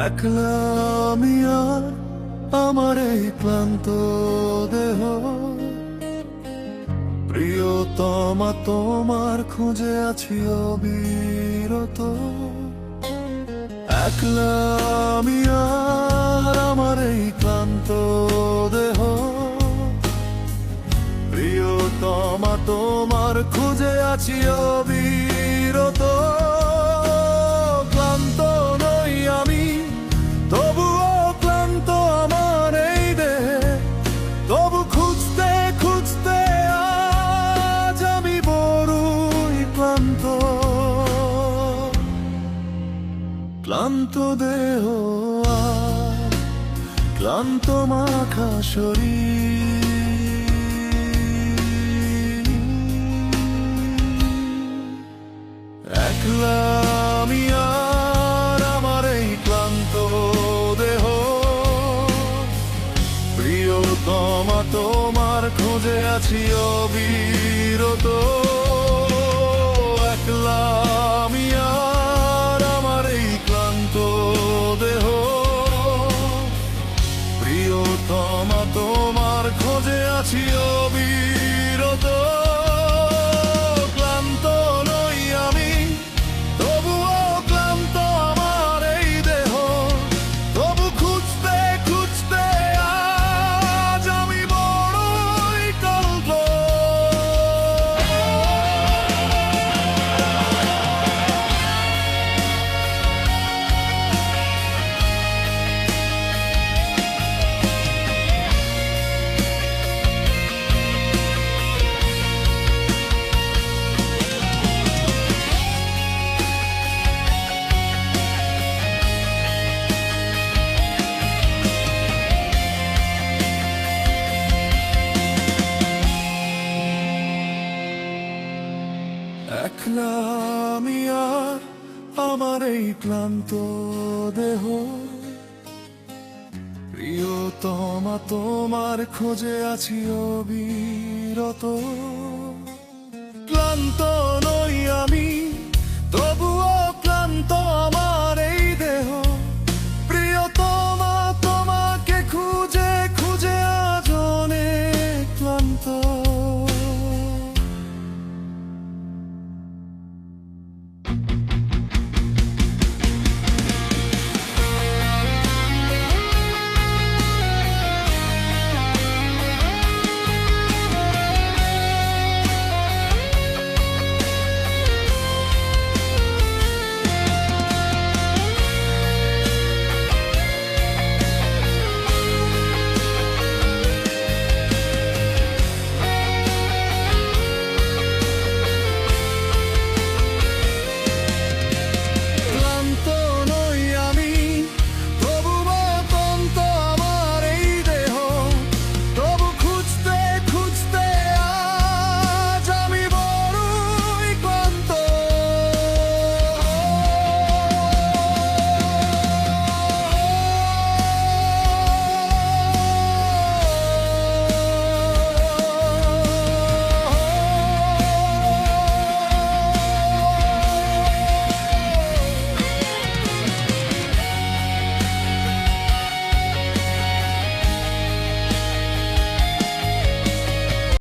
একলা আমি আর আমার এই ক্লান্ত দেহ, প্রিয়তমা তোমার খুঁজে আছি অবিরত। একলা আমি আর আমার এই ক্লান্ত দেহ, প্রিয়তমা তোমার খুঁজে আছি অবিরত। ক্লান্ত নই আমি, তবুও ক্লান্ত আমার এই দেহে, তবু খুঁজতে খুঁজতে আজ আমি বড়ই ক্লান্ত। ক্লান্ত দেহ আর ক্লান্ত মাখা শরীর, একলা আমি আর আমার এই ক্লান্ত দেহ, প্রিয়তমা তোমার খোঁজে আছি অবিরত। একলা আমি আর আমার এই ক্লান্ত দেহ, প্রিয়তমা তোমার খোঁজে আছি অবিরত। ক্লান্ত নই আমি, তবুও ক্লান্ত আমার এই দেহ, তবু খুঁজতে খুঁজতে আজ আমি বড়ই ক্লান্ত। একলা আমি আর আমার এই ক্লান্ত দেহ, প্রিয়তমা তোমার খোঁজে আছি অবিরত। ক্লান্ত নই আমি, তবুও ক্লান্ত আমার